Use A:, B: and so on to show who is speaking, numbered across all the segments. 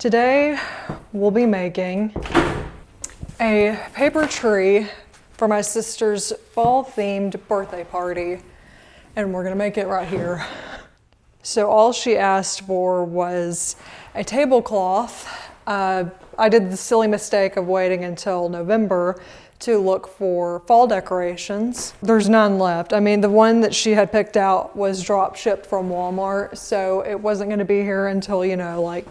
A: Today we'll be making a paper tree for my sister's fall-themed birthday party, and we're gonna make it right here. So all she asked for was a tablecloth. I did the silly mistake of waiting until November to look for fall decorations. There's none left. I mean, the one that she had picked out was drop shipped from Walmart, so it wasn't gonna be here until, you know, like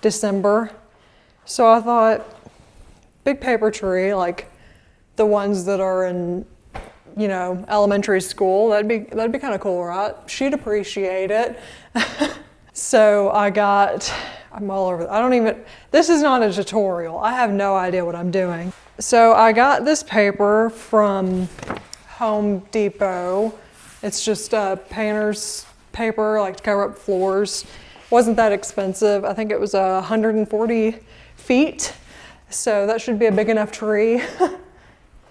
A: December. So I thought, big paper tree, like the ones that are in, you know, elementary school, that'd be kind of cool, right? She'd appreciate it. So I'm all over, this is not a tutorial. I have no idea what I'm doing. So I got this paper from Home Depot. It's just painter's paper, like to cover up floors. Wasn't that expensive. I think it was 140 feet. So that should be a big enough tree.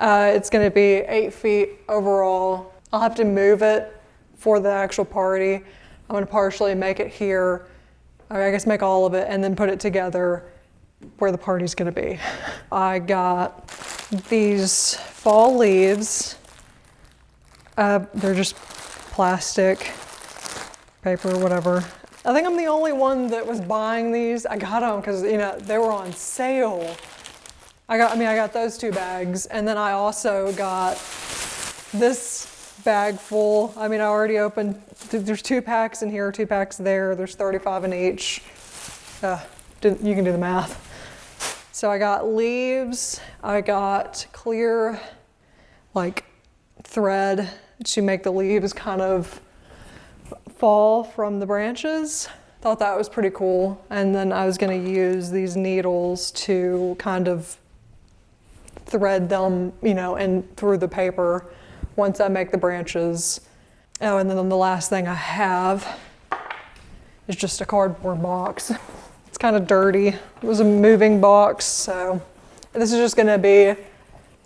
A: It's gonna be 8 feet overall. I'll have to move it for the actual party. I'm gonna partially make it here. I guess make all of it and then put it together where the party's gonna be. I got these fall leaves. They're just plastic, paper, whatever. I think I'm the only one that was buying these. I got them because, you know, they were on sale. I got those 2 bags, and then I also got this bag full. I already opened, there's 2 packs in here, 2 packs there. There's 35 in each. You can do the math. So I got leaves. I got clear, like, thread to make the leaves kind of fall from the branches. Thought that was pretty cool. And then I was gonna use these needles to kind of thread them, you know, and through the paper once I make the branches. Oh, and then the last thing I have is just a cardboard box. It's kind of dirty. It was a moving box, so this is just gonna be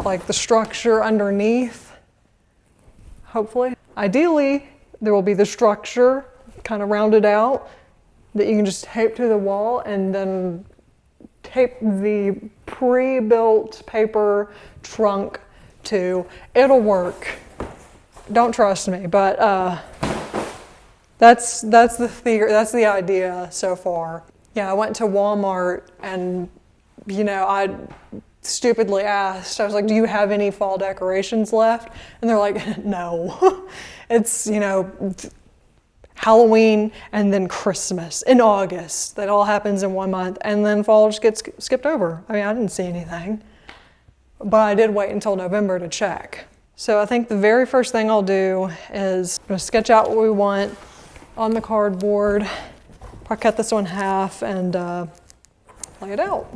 A: like the structure underneath, hopefully. Ideally, there will be the structure kind of rounded out that you can just tape to the wall and then tape the pre-built paper trunk to. It'll work. Don't trust me, but that's the theory, that's the idea so far. Yeah, I went to Walmart and, you know, I stupidly asked, I was like, do you have any fall decorations left? And they're like, no. It's, you know, Halloween and then Christmas in August. That all happens in 1 month, and then fall just gets skipped over. I didn't see anything, but I did wait until November to check. So I think the very first thing I'll do is I'm gonna sketch out what we want on the cardboard. I'll cut this one in half and lay it out.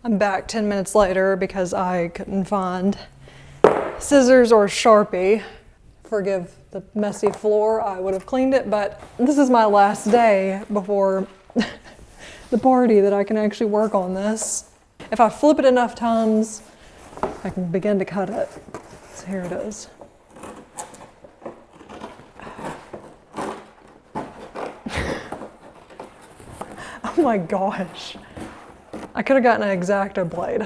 A: I'm back 10 minutes later because I couldn't find scissors or Sharpie. Forgive the messy floor, I would have cleaned it, but this is my last day before the party that I can actually work on this. If I flip it enough times, I can begin to cut it. So here it is. Oh my gosh. I could have gotten an X-Acto blade.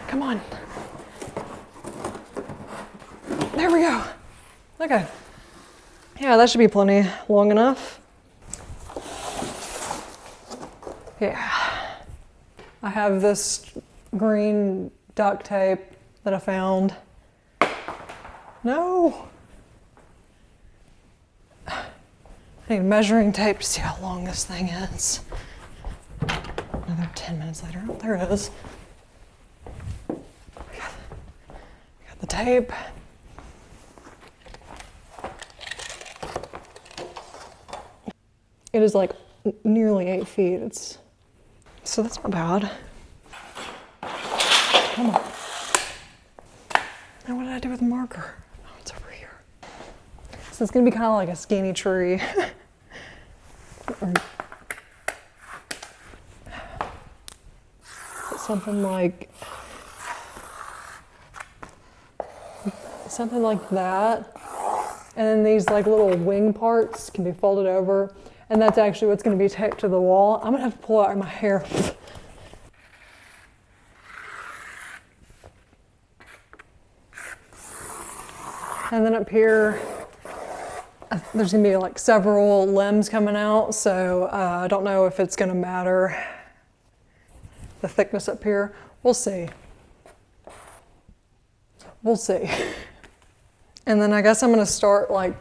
A: Come on. There we go. Okay. Yeah, that should be plenty long enough. Yeah. I have this green duct tape that I found. No. I need measuring tape to see how long this thing is. Another 10 minutes later. Oh, there it is. Got the tape. It is like nearly 8 feet. So that's not bad. Come on. Now what did I do with the marker? Oh, it's over here. So it's gonna be kind of like a skinny tree. Something like that. And then these like little wing parts can be folded over. And that's actually what's going to be taped to the wall. I'm going to have to pull out my hair. And then up here, there's going to be like several limbs coming out, so I don't know if it's going to matter, the thickness up here. We'll see. We'll see. And then I guess I'm going to start like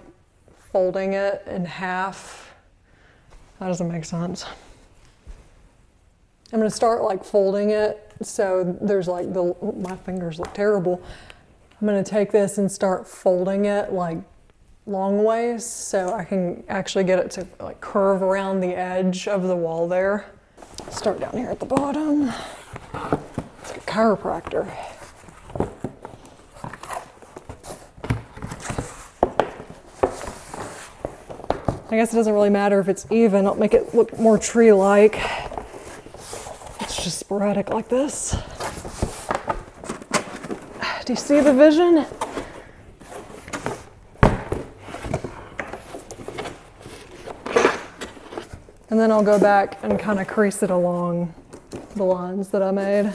A: folding it in half. That doesn't make sense. I'm going to start like folding it so there's like my fingers look terrible. I'm going to take this and start folding it like long ways so I can actually get it to like curve around the edge of the wall there. Start down here at the bottom. It's like a chiropractor. I guess it doesn't really matter if it's even. I'll make it look more tree-like. It's just sporadic like this. Do you see the vision? And then I'll go back and kind of crease it along the lines that I made.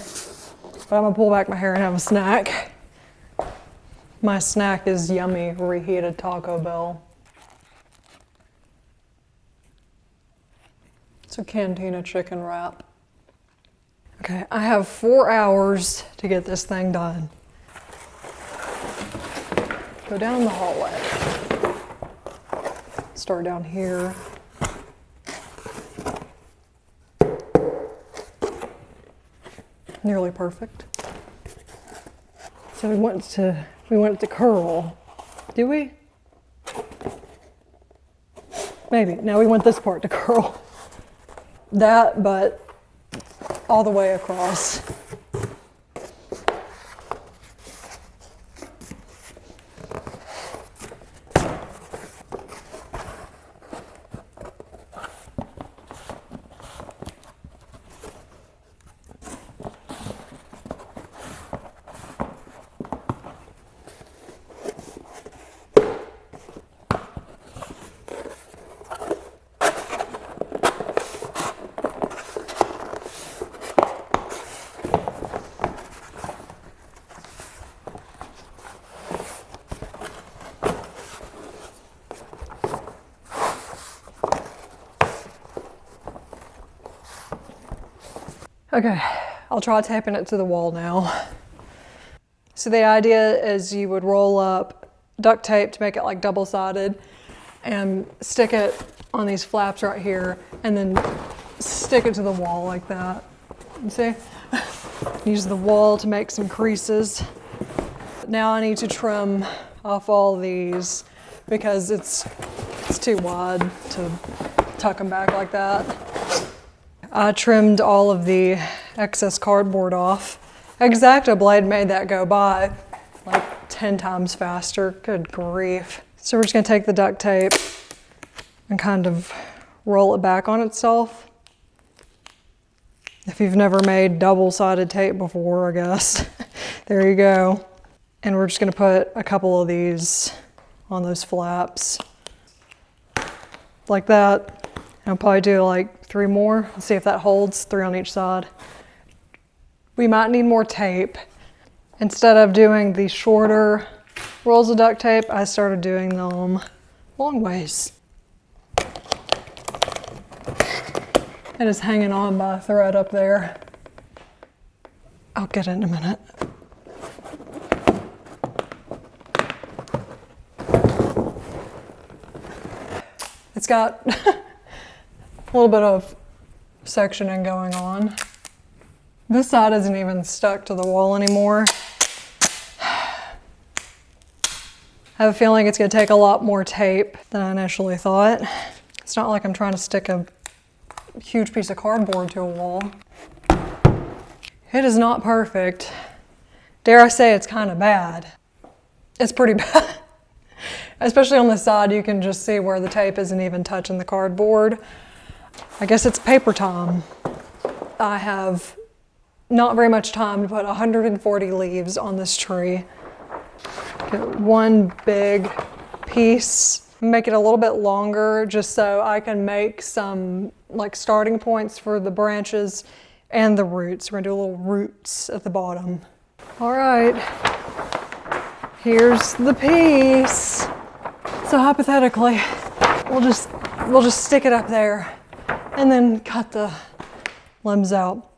A: But I'm gonna pull back my hair and have a snack. My snack is yummy reheated Taco Bell. It's a Cantina chicken wrap. Okay, I have 4 hours to get this thing done. Go down the hallway. Start down here. Nearly perfect. So we want it to curl. Do we? Maybe. Now we want this part to curl. That, but all the way across. Okay, I'll try taping it to the wall now. So the idea is you would roll up duct tape to make it like double-sided and stick it on these flaps right here and then stick it to the wall like that. You see? Use the wall to make some creases. Now I need to trim off all these because it's too wide to tuck them back like that. I trimmed all of the excess cardboard off. X-Acto blade made that go by like 10 times faster. Good grief. So we're just gonna take the duct tape and kind of roll it back on itself. If you've never made double-sided tape before, I guess, there you go. And we're just gonna put a couple of these on those flaps like that. I'll probably do like 3 more. Let's see if that holds, 3 on each side. We might need more tape. Instead of doing the shorter rolls of duct tape, I started doing them long ways. It is hanging on by a thread up there. I'll get it in a minute. It's got a little bit of sectioning going on. This side isn't even stuck to the wall anymore. I have a feeling it's gonna take a lot more tape than I initially thought. It's not like I'm trying to stick a huge piece of cardboard to a wall. It is not perfect. Dare I say it's kind of bad. It's pretty bad. Especially on the side, you can just see where the tape isn't even touching the cardboard. I guess it's paper time. I have not very much time to put 140 leaves on this tree. Get one big piece Make it a little bit longer just so I can make some like starting points for the branches and the roots. We're gonna do little roots at the bottom. All right, here's the piece. So hypothetically, we'll just stick it up there and then cut the limbs out.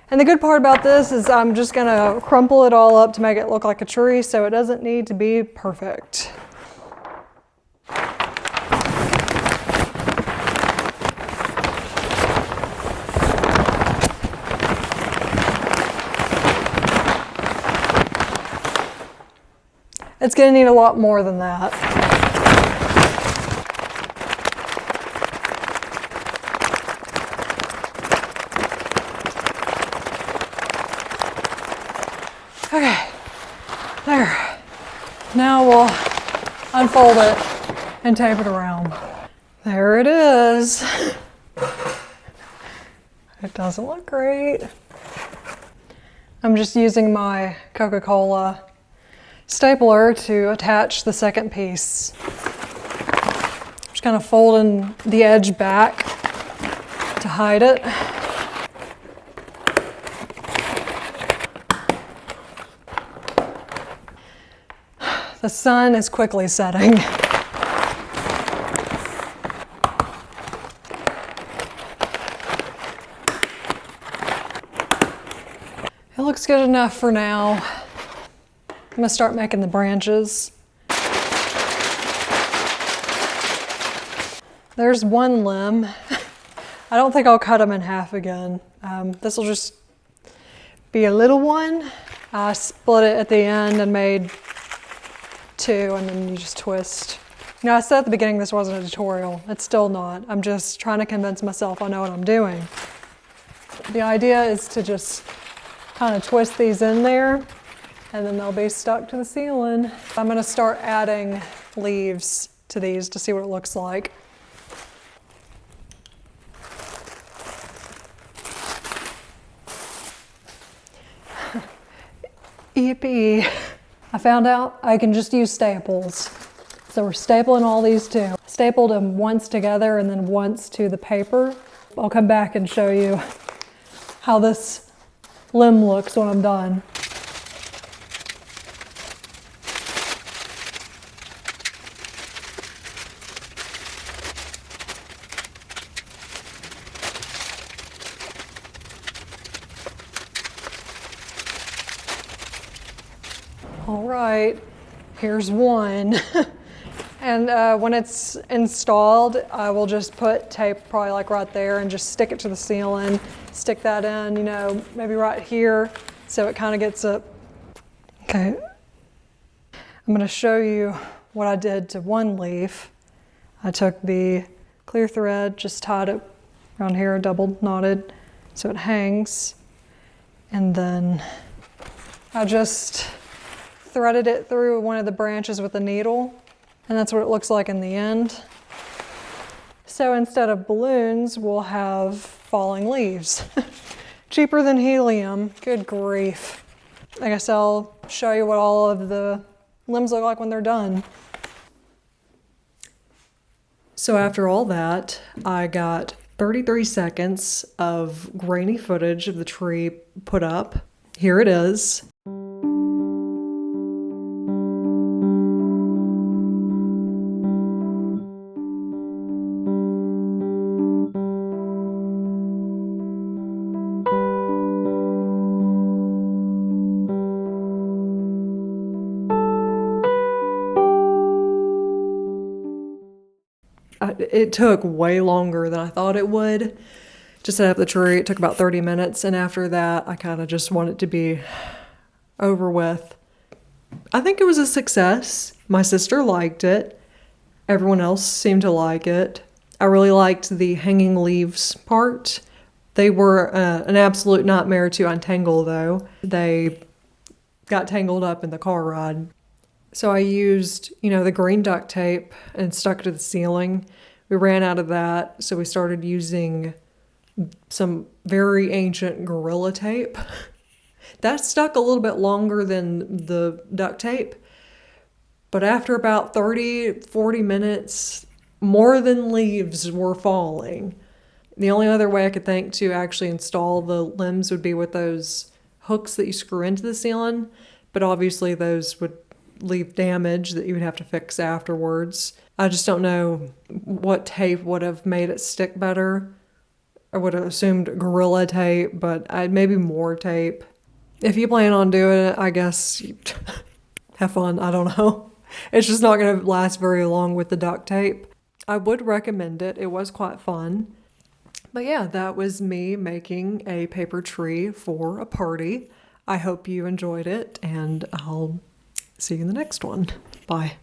A: And the good part about this is I'm just gonna crumple it all up to make it look like a tree, so it doesn't need to be perfect. It's gonna need a lot more than that. Okay, there. Now we'll unfold it and tape it around. There it is. It doesn't look great. I'm just using my Coca-Cola stapler to attach the second piece. Just kind of folding the edge back to hide it. The sun is quickly setting. It looks good enough for now. I'm gonna start making the branches. There's one limb. I don't think I'll cut them in half again. This will just be a little one. I split it at the end and made two, and then you just twist. You know, I said at the beginning this wasn't a tutorial. It's still not. I'm just trying to convince myself I know what I'm doing. The idea is to just kind of twist these in there, and then they'll be stuck to the ceiling. I'm gonna start adding leaves to these to see what it looks like. Yippee. I found out I can just use staples. So we're stapling all these too. Stapled them once together and then once to the paper. I'll come back and show you how this limb looks when I'm done. All right, here's one. And when it's installed, I will just put tape probably like right there and just stick it to the ceiling, stick that in, you know, maybe right here, so it kind of gets up. Okay, I'm gonna show you what I did to one leaf. I took the clear thread, just tied it around here, double knotted, so it hangs. And then I just threaded it through one of the branches with a needle, and that's what it looks like in the end. So instead of balloons, we'll have falling leaves. Cheaper than helium. Good grief. I guess I'll show you what all of the limbs look like when they're done. So after all that, I got 33 seconds of grainy footage of the tree put up. Here it is. It took way longer than I thought it would to set up the tree. It took about 30 minutes, and after that, I kind of just want it to be over with. I think it was a success. My sister liked it. Everyone else seemed to like it. I really liked the hanging leaves part. They were an absolute nightmare to untangle, though. They got tangled up in the car ride. So I used, the green duct tape and stuck it to the ceiling. We ran out of that, so we started using some very ancient Gorilla tape. That stuck a little bit longer than the duct tape, But after about 30, 40 minutes, more than leaves were falling. The only other way I could think to actually install the limbs would be with those hooks that you screw into the ceiling, but obviously those would leave damage that you would have to fix afterwards. I just don't know what tape would have made it stick better. I would have assumed Gorilla Tape, but maybe more tape. If you plan on doing it, I guess have fun. I don't know. It's just not going to last very long with the duct tape. I would recommend it. It was quite fun. But yeah, that was me making a paper tree for a party. I hope you enjoyed it, and I'll see you in the next one. Bye.